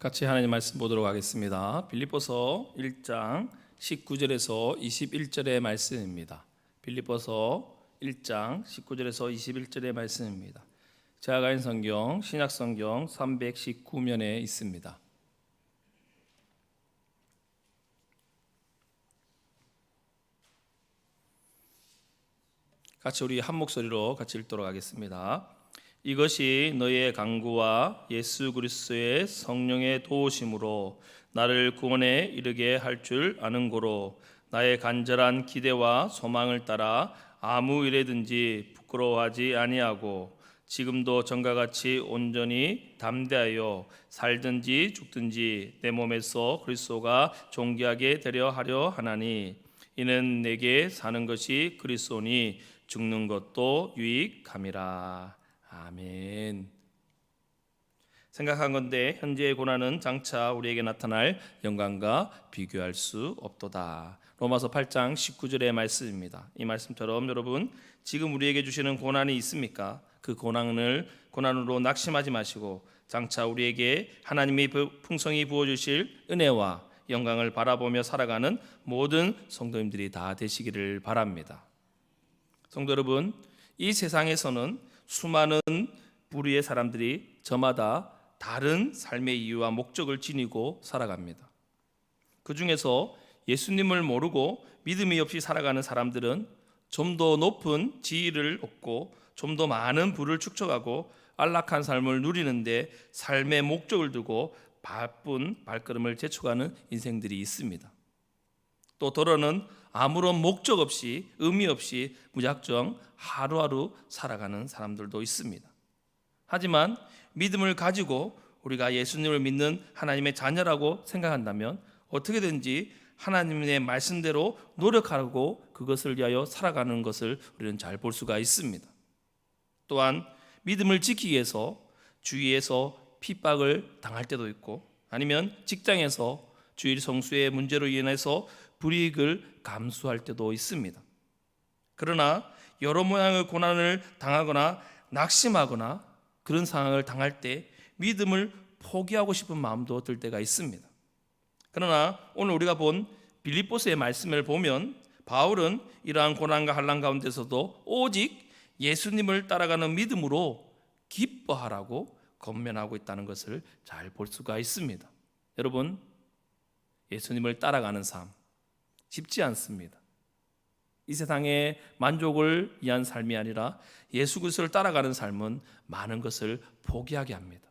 같이 하나님 말씀 보도록 하겠습니다. 빌립보서 1장 19절에서 21절의 말씀입니다. 빌립보서 1장 19절에서 21절의 말씀입니다. 제가 가진 성경 신약 성경 319면에 있습니다. 같이 우리 한 목소리로 같이 읽도록 하겠습니다. 이것이 너희의 강구와 예수 그리스도의 성령의 도우심으로 나를 구원에 이르게 할 줄 아는 고로 나의 간절한 기대와 소망을 따라 아무 일에든지 부끄러워하지 아니하고 지금도 전과 같이 온전히 담대하여 살든지 죽든지 내 몸에서 그리스도가 존귀하게 되려 하려 하나니 이는 내게 사는 것이 그리스도니 죽는 것도 유익함이라. 아멘. 생각한 건데 현재의 고난은 장차 우리에게 나타날 영광과 비교할 수 없도다. 로마서 8장 19절의 말씀입니다. 이 말씀처럼 여러분 지금 우리에게 주시는 고난이 있습니까? 그 고난으로 낙심하지 마시고 장차 우리에게 하나님이 풍성히 부어주실 은혜와 영광을 바라보며 살아가는 모든 성도님들이 다 되시기를 바랍니다. 성도 여러분, 이 세상에서는 수많은 부류의 사람들이 저마다 다른 삶의 이유와 목적을 지니고 살아갑니다. 그 중에서 예수님을 모르고 믿음이 없이 살아가는 사람들은 좀 더 높은 지위를 얻고 좀 더 많은 부를 축적하고 안락한 삶을 누리는데 삶의 목적을 두고 바쁜 발걸음을 재촉하는 인생들이 있습니다. 또 더러는 아무런 목적 없이 의미 없이 무작정 하루하루 살아가는 사람들도 있습니다. 하지만 믿음을 가지고 우리가 예수님을 믿는 하나님의 자녀라고 생각한다면 어떻게든지 하나님의 말씀대로 노력하고 그것을 위하여 살아가는 것을 우리는 잘 볼 수가 있습니다. 또한 믿음을 지키기 위해서 주위에서 핍박을 당할 때도 있고 아니면 직장에서 주일 성수의 문제로 인해서 불이익을 감수할 때도 있습니다. 그러나 여러 모양의 고난을 당하거나 낙심하거나 그런 상황을 당할 때 믿음을 포기하고 싶은 마음도 들 때가 있습니다. 그러나 오늘 우리가 본 빌립보서의 말씀을 보면 바울은 이러한 고난과 환난 가운데서도 오직 예수님을 따라가는 믿음으로 기뻐하라고 권면하고 있다는 것을 잘 볼 수가 있습니다. 여러분, 예수님을 따라가는 삶 쉽지 않습니다. 이 세상의 만족을 위한 삶이 아니라 예수 그리스도를 따라가는 삶은 많은 것을 포기하게 합니다.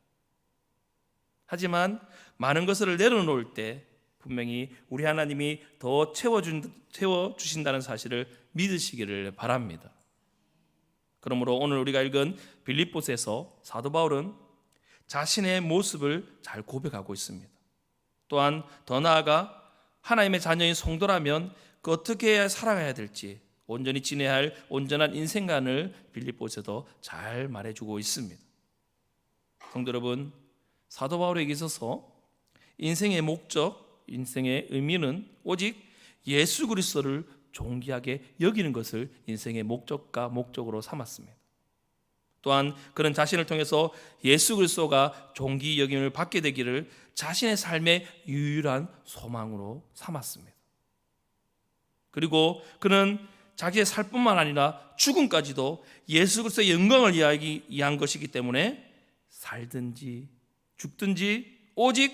하지만 많은 것을 내려놓을 때 분명히 우리 하나님이 더 채워주신다는 사실을 믿으시기를 바랍니다. 그러므로 오늘 우리가 읽은 빌립보서에서 사도 바울은 자신의 모습을 잘 고백하고 있습니다. 또한 더 나아가 하나님의 자녀인 성도라면 그 어떻게 해야 살아가야 될지 온전히 지내야 할 온전한 인생관을 빌립보서도 잘 말해주고 있습니다. 성도 여러분, 사도 바울에게 있어서 인생의 목적, 인생의 의미는 오직 예수 그리스도를 존귀하게 여기는 것을 인생의 목적과 목적으로 삼았습니다. 또한 그는 자신을 통해서 예수 그리스도가 존귀 여김을 받게 되기를 자신의 삶의 유일한 소망으로 삼았습니다. 그리고 그는 자기의 살뿐만 아니라 죽음까지도 예수 그리스도의 영광을 위한 것이기 때문에 살든지 죽든지 오직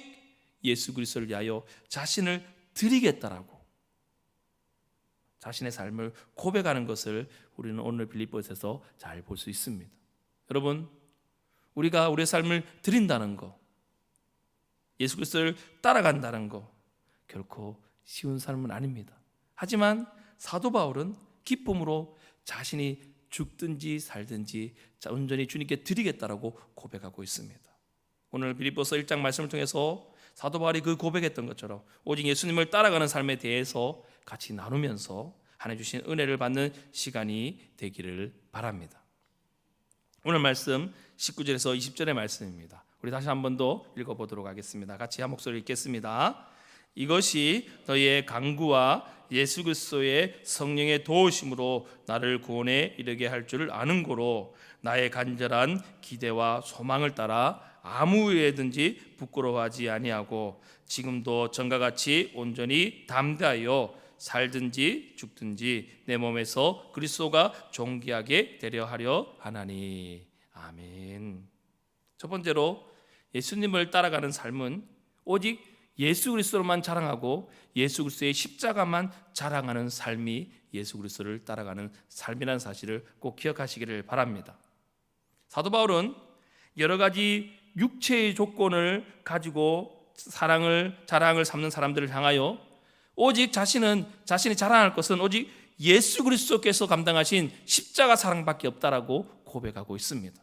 예수 그리스도를 위하여 자신을 드리겠다라고 자신의 삶을 고백하는 것을 우리는 오늘 빌립보서에서 잘 볼 수 있습니다. 여러분, 우리가 우리의 삶을 드린다는 거, 예수 그리스도를 따라간다는 거 결코 쉬운 삶은 아닙니다. 하지만 사도 바울은 기쁨으로 자신이 죽든지 살든지 온전히 주님께 드리겠다라고 고백하고 있습니다. 오늘 빌립보서 1장 말씀을 통해서 사도 바울이 그 고백했던 것처럼 오직 예수님을 따라가는 삶에 대해서 같이 나누면서 하나님 주신 은혜를 받는 시간이 되기를 바랍니다. 오늘 말씀 19절에서 20절의 말씀입니다. 우리 다시 한 번 더 읽어보도록 하겠습니다. 같이 한 목소리 읽겠습니다. 이것이 너희의 강구와 예수 그리스도의 성령의 도우심으로 나를 구원에 이르게 할 줄 아는 고로 나의 간절한 기대와 소망을 따라 아무 일에든지 부끄러워하지 아니하고 지금도 전과 같이 온전히 담대하여 살든지 죽든지 내 몸에서 그리스도가 존귀하게 되려 하려 하나니. 아멘. 첫 번째로 예수님을 따라가는 삶은 오직 예수 그리스도로만 자랑하고 예수 그리스도의 십자가만 자랑하는 삶이 예수 그리스도를 따라가는 삶이라는 사실을 꼭 기억하시기를 바랍니다. 사도 바울은 여러 가지 육체의 조건을 가지고 자랑을 삼는 사람들을 향하여 오직 자신이 자랑할 것은 오직 예수 그리스도께서 감당하신 십자가 사랑밖에 없다라고 고백하고 있습니다.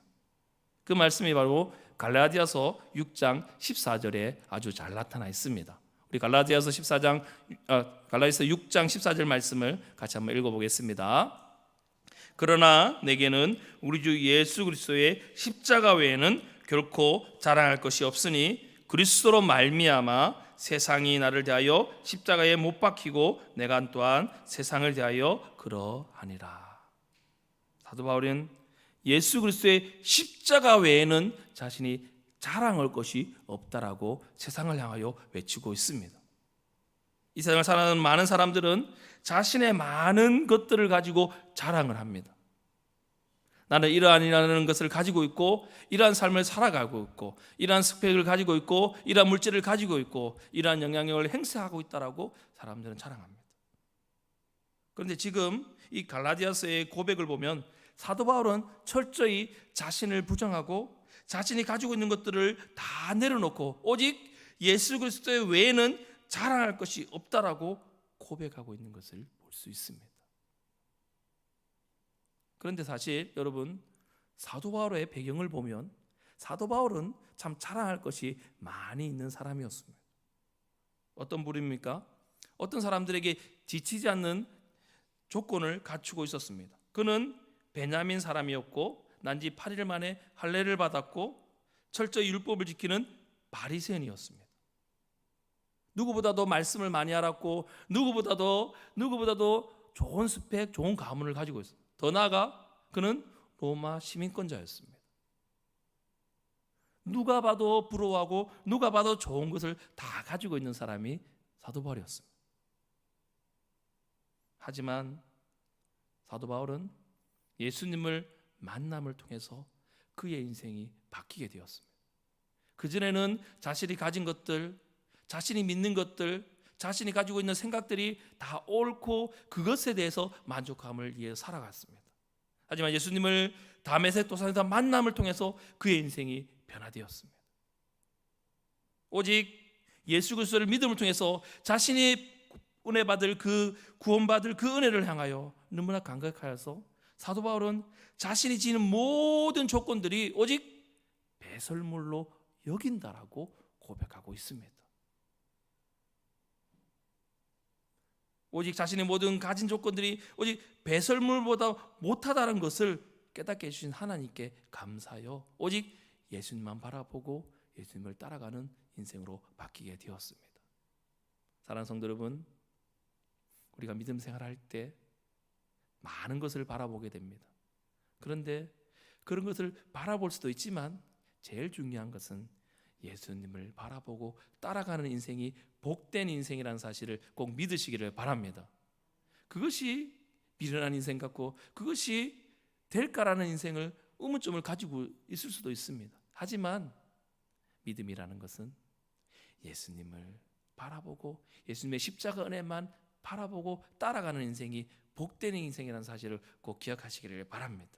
그 말씀이 바로 갈라디아서 6장 14절에 아주 잘 나타나 있습니다. 우리 갈라디아서 6장 14절 말씀을 같이 한번 읽어보겠습니다. 그러나 내게는 우리 주 예수 그리스도의 십자가 외에는 결코 자랑할 것이 없으니 그리스도로 말미암아 세상이 나를 대하여 십자가에 못 박히고 내가 또한 세상을 대하여 그러하니라. 사도 바울은 예수 그리스도의 십자가 외에는 자신이 자랑할 것이 없다라고 세상을 향하여 외치고 있습니다. 이 세상을 살아가는 많은 사람들은 자신의 많은 것들을 가지고 자랑을 합니다. 나는 이러한 것을 가지고 있고 이러한 삶을 살아가고 있고 이러한 스펙을 가지고 있고 이러한 물질을 가지고 있고 이러한 영향력을 행사하고 있다라고 사람들은 자랑합니다. 그런데 지금 이 갈라디아서의 고백을 보면 사도 바울은 철저히 자신을 부정하고 자신이 가지고 있는 것들을 다 내려놓고 오직 예수 그리스도 외에는 자랑할 것이 없다라고 고백하고 있는 것을 볼 수 있습니다. 그런데 사실 여러분, 사도 바울의 배경을 보면 사도 바울은 참 자랑할 것이 많이 있는 사람이었습니다. 어떤 분입니까? 어떤 사람들에게 지치지 않는 조건을 갖추고 있었습니다. 그는 베냐민 사람이었고 난지 8일 만에 할례를 받았고 철저히 율법을 지키는 바리새인이었습니다. 누구보다도 말씀을 많이 알았고 누구보다도 좋은 스펙, 좋은 가문을 가지고 있어요. 더 나아가 그는 로마 시민권자였습니다. 누가 봐도 부러워하고 누가 봐도 좋은 것을 다 가지고 있는 사람이 사도 바울이었습니다. 하지만 사도 바울은 예수님을 만남을 통해서 그의 인생이 바뀌게 되었습니다. 그전에는 자신이 가진 것들, 자신이 믿는 것들, 자신이 가지고 있는 생각들이 다 옳고 그것에 대해서 만족함을 위해 살아갔습니다. 하지만 예수님을 다메섹 도상에서 만남을 통해서 그의 인생이 변화되었습니다. 오직 예수 그리스도를 믿음을 통해서 자신이 은혜 받을 구원받을 그 은혜를 향하여 너무나 감격하여서 사도 바울은 자신이 지닌 모든 조건들이 오직 배설물로 여긴다라고 고백하고 있습니다. 오직 자신의 모든 가진 조건들이 오직 배설물보다 못하다는 것을 깨닫게 해주신 하나님께 감사하여 오직 예수님만 바라보고 예수님을 따라가는 인생으로 바뀌게 되었습니다. 사랑하는 성도 여러분, 우리가 믿음 생활할 때 많은 것을 바라보게 됩니다. 그런데 그런 것을 바라볼 수도 있지만 제일 중요한 것은 예수님을 바라보고 따라가는 인생이 복된 인생이라는 사실을 꼭 믿으시기를 바랍니다. 그것이 미련한 인생 같고 그것이 될까라는 인생을 의문점을 가지고 있을 수도 있습니다. 하지만 믿음이라는 것은 예수님을 바라보고 예수님의 십자가 은혜만 바라보고 따라가는 인생이 복된 인생이라는 사실을 꼭 기억하시기를 바랍니다.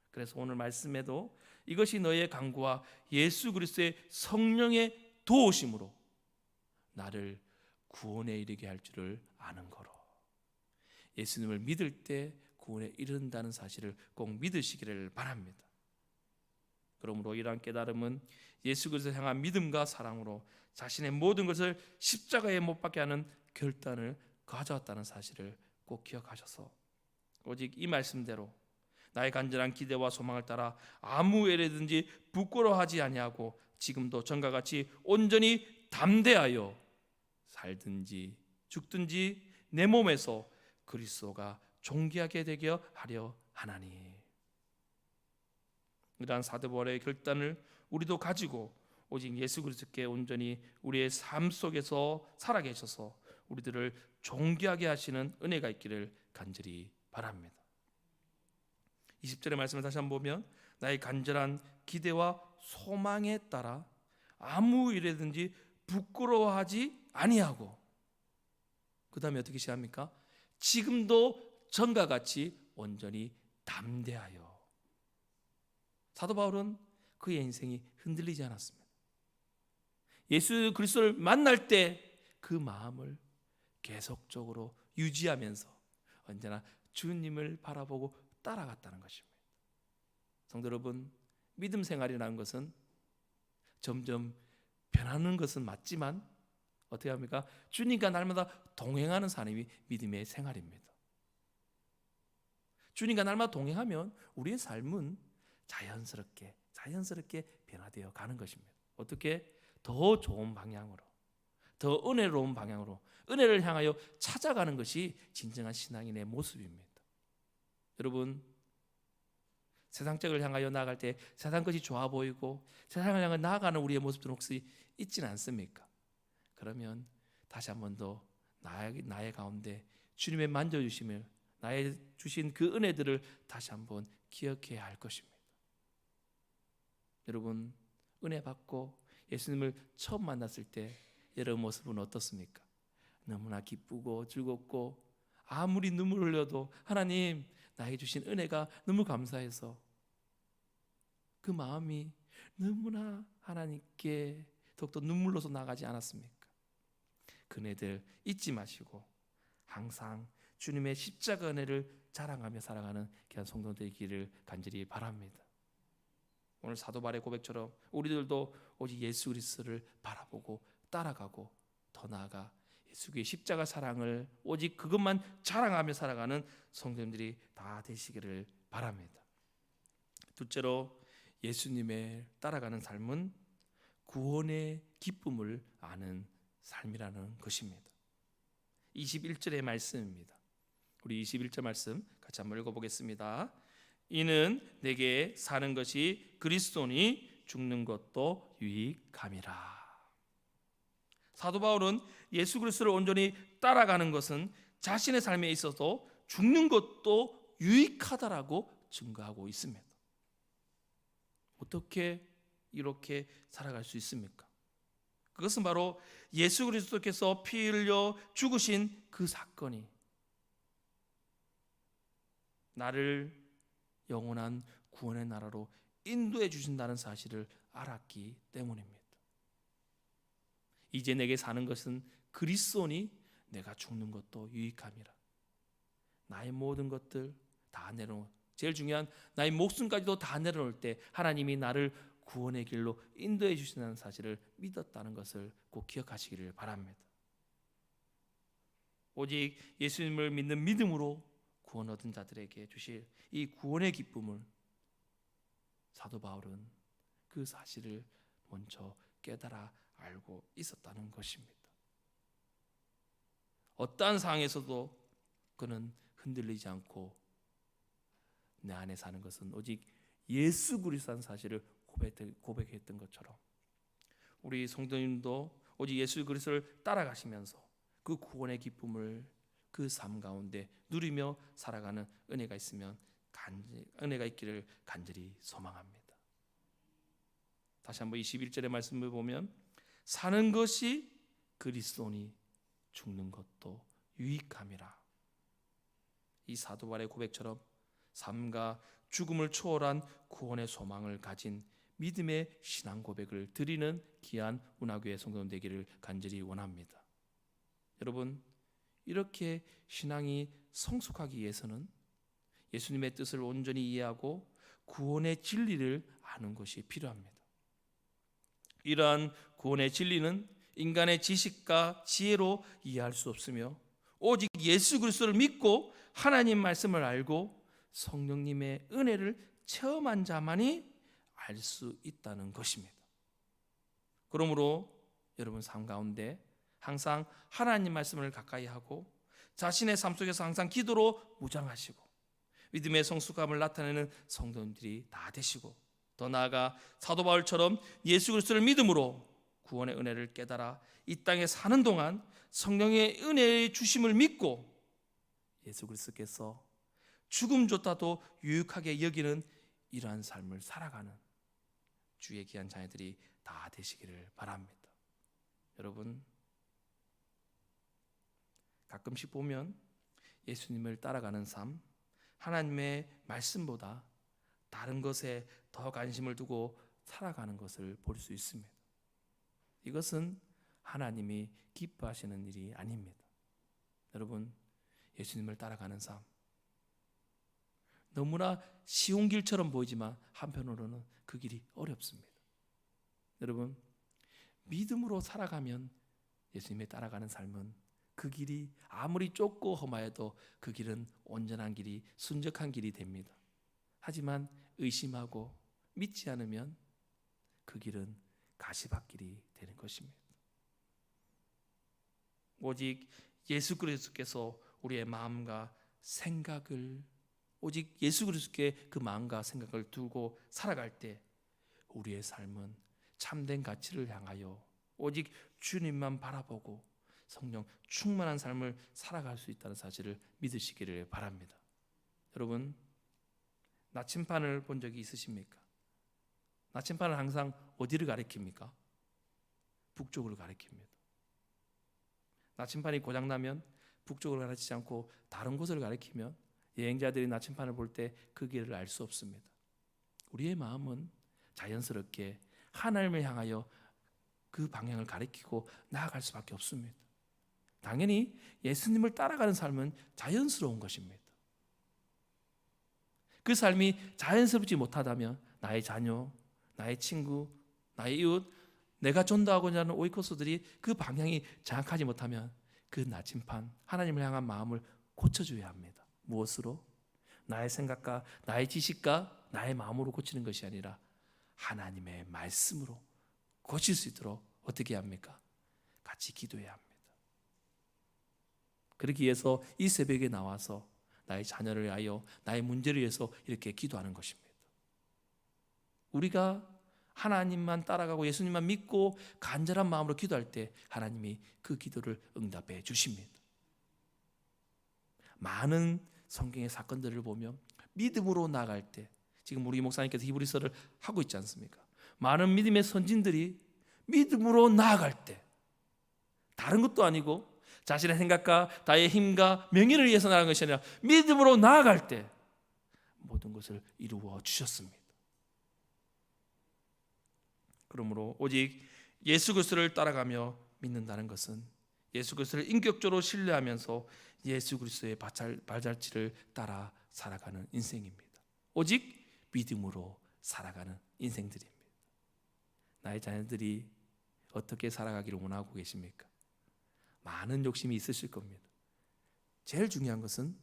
그래서 오늘 말씀에도 이것이 너의 강구와 예수 그리스도의 성령의 도우심으로 나를 구원에 이르게 할 줄을 아는 거로, 예수님을 믿을 때 구원에 이른다는 사실을 꼭 믿으시기를 바랍니다. 그러므로 이러한 깨달음은 예수 그리스도를 향한 믿음과 사랑으로 자신의 모든 것을 십자가에 못 박게 하는 결단을 가져왔다는 사실을 꼭 기억하셔서 오직 이 말씀대로 나의 간절한 기대와 소망을 따라 아무 일에든지 부끄러워하지 아니하고 지금도 전과 같이 온전히 담대하여 살든지 죽든지 내 몸에서 그리스도가 존귀하게 되게 하려 하나니. 이러한 사도바울의 결단을 우리도 가지고 오직 예수 그리스도께 온전히 우리의 삶 속에서 살아계셔서 우리들을 존귀하게 하시는 은혜가 있기를 간절히 바랍니다. 20절의 말씀을 다시 한번 보면 나의 간절한 기대와 소망에 따라 아무 일에든지 부끄러워하지 아니하고, 그 다음에 어떻게 시작합니까? 지금도 전과 같이 온전히 담대하여. 사도 바울은 그의 인생이 흔들리지 않았습니다. 예수 그리스도를 만날 때 그 마음을 계속적으로 유지하면서 언제나 주님을 바라보고 따라갔다는 것입니다. 성도 여러분, 믿음 생활이라는 것은 점점 변하는 것은 맞지만 어떻게 합니까? 주님과 날마다 동행하는 삶이 믿음의 생활입니다. 주님과 날마다 동행하면 우리의 삶은 자연스럽게 변화되어 가는 것입니다. 어떻게? 더 좋은 방향으로, 더 은혜로운 방향으로, 은혜를 향하여 찾아가는 것이 진정한 신앙인의 모습입니다. 여러분, 세상적을 향하여 나아갈 때 세상 것이 좋아 보이고 세상을 향해 나아가는 우리의 모습들은 혹시 있지는 않습니까? 그러면 다시 한 번 더 나의 가운데 주님의 만져주심을, 나의 주신 그 은혜들을 다시 한번 기억해야 할 것입니다. 여러분, 은혜 받고 예수님을 처음 만났을 때 여러분 모습은 어떻습니까? 너무나 기쁘고 즐겁고 아무리 눈물 흘려도 하나님 나에게 주신 은혜가 너무 감사해서 그 마음이 너무나 하나님께 더욱더 눈물로서 나가지 않았습니까? 그네들 잊지 마시고 항상 주님의 십자가 은혜를 자랑하며 살아가는 귀한 성도 되기를 간절히 바랍니다. 오늘 사도 바울의 고백처럼 우리들도 오직 예수 그리스도를 바라보고 따라가고 더 나아가 예수의 십자가 사랑을 오직 그것만 자랑하며 살아가는 성도님들이 다 되시기를 바랍니다. 둘째로, 예수님의 따라가는 삶은 구원의 기쁨을 아는 삶이라는 것입니다. 21절의 말씀입니다. 우리 21절 말씀 같이 한번 읽어보겠습니다. 이는 내게 사는 것이 그리스도니 죽는 것도 유익함이라. 사도 바울은 예수 그리스도를 온전히 따라가는 것은 자신의 삶에 있어서 죽는 것도 유익하다라고 증거하고 있습니다. 어떻게 이렇게 살아갈 수 있습니까? 그것은 바로 예수 그리스도께서 피 흘려 죽으신 그 사건이 나를 영원한 구원의 나라로 인도해 주신다는 사실을 알았기 때문입니다. 이제 내게 사는 것은 그리스도니 내가 죽는 것도 유익함이라. 나의 모든 것들 다 내려놓고, 제일 중요한 나의 목숨까지도 다 내려놓을 때 하나님이 나를 구원의 길로 인도해 주신다는 사실을 믿었다는 것을 꼭 기억하시기를 바랍니다. 오직 예수님을 믿는 믿음으로 구원 얻은 자들에게 주실 이 구원의 기쁨을 사도 바울은 그 사실을 먼저 깨달아 알고 있었다는 것입니다. 어떠한 상황에서도 그는 흔들리지 않고 내 안에 사는 것은 오직 예수 그리스도라는 사실을 고백했던 것처럼 우리 성도님도 오직 예수 그리스도를 따라가시면서 그 구원의 기쁨을 그 삶 가운데 누리며 살아가는 은혜가 있으면 은혜가 있기를 간절히 소망합니다. 다시 한번 21절의 말씀을 보면 사는 것이 그리스도니 죽는 것도 유익함이라. 이 사도 바울의 고백처럼 삶과 죽음을 초월한 구원의 소망을 가진 믿음의 신앙 고백을 드리는 귀한 운하교회 성도님 되기를 간절히 원합니다. 여러분, 이렇게 신앙이 성숙하기 위해서는 예수님의 뜻을 온전히 이해하고 구원의 진리를 아는 것이 필요합니다. 이러한 구원의 진리는 인간의 지식과 지혜로 이해할 수 없으며 오직 예수 그리스도를 믿고 하나님 말씀을 알고 성령님의 은혜를 체험한 자만이 알 수 있다는 것입니다. 그러므로 여러분 삶 가운데 항상 하나님 말씀을 가까이 하고 자신의 삶 속에서 항상 기도로 무장하시고 믿음의 성숙함을 나타내는 성도님들이 다 되시고 더 나아가 사도 바울처럼 예수 그리스도를 믿음으로 구원의 은혜를 깨달아 이 땅에 사는 동안 성령의 은혜의 주심을 믿고 예수 그리스도께서 죽음조차도 유익하게 여기는 이러한 삶을 살아가는 주의 귀한 자녀들이 다 되시기를 바랍니다. 여러분, 가끔씩 보면 예수님을 따라가는 삶, 하나님의 말씀보다 다른 것에 더 관심을 두고 살아가는 것을 볼 수 있습니다. 이것은 하나님이 기뻐하시는 일이 아닙니다. 여러분, 예수님을 따라가는 삶, 너무나 쉬운 길처럼 보이지만 한편으로는 그 길이 어렵습니다. 여러분, 믿음으로 살아가면 예수님을 따라가는 삶은 그 길이 아무리 좁고 험하여도 그 길은 온전한 길이, 순적한 길이 됩니다. 하지만 의심하고 믿지 않으면 그 길은 가시밭길이 되는 것입니다. 오직 예수 그리스도께서 우리의 마음과 생각을, 오직 예수 그리스도께 그 마음과 생각을 두고 살아갈 때 우리의 삶은 참된 가치를 향하여 오직 주님만 바라보고 성령 충만한 삶을 살아갈 수 있다는 사실을 믿으시기를 바랍니다. 여러분, 나침판을 본 적이 있으십니까? 나침판은 항상 어디를 가리킵니까? 북쪽을 가리킵니다. 나침판이 고장나면 북쪽을 가리키지 않고 다른 곳을 가리키면 여행자들이 나침판을 볼 때 그 길을 알 수 없습니다. 우리의 마음은 자연스럽게 하나님을 향하여 그 방향을 가리키고 나아갈 수밖에 없습니다. 당연히 예수님을 따라가는 삶은 자연스러운 것입니다. 그 삶이 자연스럽지 못하다면 나의 자녀, 나의 친구, 나의 이웃, 내가 전도하고자 하는 오이코스들이 그 방향이 정확하지 못하면 그 나침판, 하나님을 향한 마음을 고쳐줘야 합니다. 무엇으로? 나의 생각과 나의 지식과 나의 마음으로 고치는 것이 아니라 하나님의 말씀으로 고칠 수 있도록 어떻게 합니까? 같이 기도해야 합니다. 그러기 위해서 이 새벽에 나와서 나의 자녀를 위하여, 나의 문제를 위해서 이렇게 기도하는 것입니다. 우리가 하나님만 따라가고 예수님만 믿고 간절한 마음으로 기도할 때 하나님이 그 기도를 응답해 주십니다. 많은 성경의 사건들을 보면 믿음으로 나아갈 때, 지금 우리 목사님께서 히브리서를 하고 있지 않습니까? 많은 믿음의 선진들이 믿음으로 나아갈 때, 다른 것도 아니고 자신의 생각과 나의 힘과 명예를 위해서 나아가는 것이 아니라 믿음으로 나아갈 때 모든 것을 이루어 주셨습니다. 그러므로 오직 예수 그리스도를 따라가며 믿는다는 것은 예수 그리스도를 인격적으로 신뢰하면서 예수 그리스도의 발자취를 따라 살아가는 인생입니다. 오직 믿음으로 살아가는 인생들입니다. 나의 자녀들이 어떻게 살아가기를 원하고 계십니까? 많은 욕심이 있으실 겁니다. 제일 중요한 것은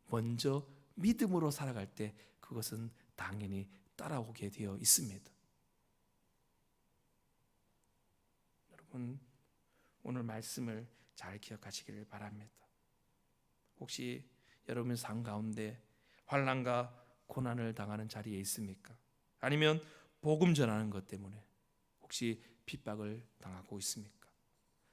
먼저 믿음으로 살아갈 때 그것은 당연히 따라오게 되어 있습니다. 여러분, 오늘 말씀을 잘 기억하시기를 바랍니다. 혹시 여러분 삶 가운데 환난과 고난을 당하는 자리에 있습니까? 아니면 복음 전하는 것 때문에 혹시 핍박을 당하고 있습니까?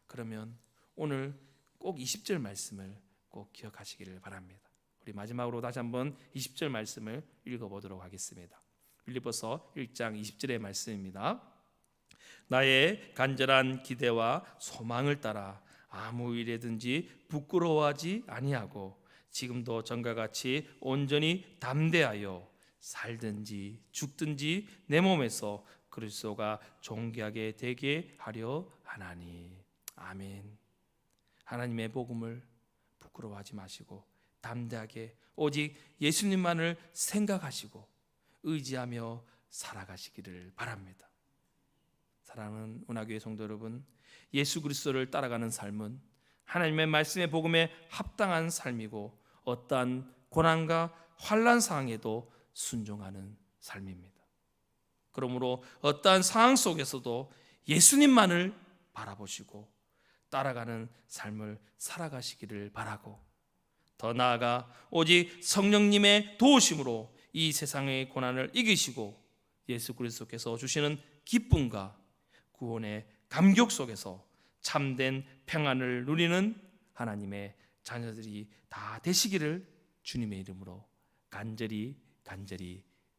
그러면 오늘 꼭 20절 말씀을 꼭 기억하시기를 바랍니다. 우리 마지막으로 다시 한번 20절 말씀을 읽어보도록 하겠습니다. 빌립보서 1장 20절의 말씀입니다. 나의 간절한 기대와 소망을 따라 아무 일에든지 부끄러워하지 아니하고 지금도 전과 같이 온전히 담대하여 살든지 죽든지 내 몸에서 그리스도가 존귀하게 되게 하려 하나니. 아멘. 하나님의 복음을 부끄러워하지 마시고 담대하게 오직 예수님만을 생각하시고 의지하며 살아가시기를 바랍니다. 사랑하는 운하교회 성도 여러분, 예수 그리스도를 따라가는 삶은 하나님의 말씀의 복음에 합당한 삶이고 어떠한 고난과 환난 상황에도 순종하는 삶입니다. 그러므로 어떠한 상황 속에서도 예수님만을 바라보시고 따라가는 삶을 살아가시기를 바라고, 더 나아가 오직 성령님의 도우심으로 이 세상의 고난을 이기시고 예수 그리스도께서 주시는 기쁨과 구원의 감격 속에서 참된 평안을 누리는 하나님의 자녀들이 다 되시기를 주님의 이름으로 간절히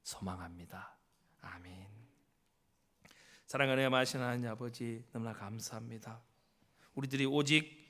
소망합니다. 아멘. 사랑하는 마신 하나님 아버지, 너무나 감사합니다. 우리들이 오직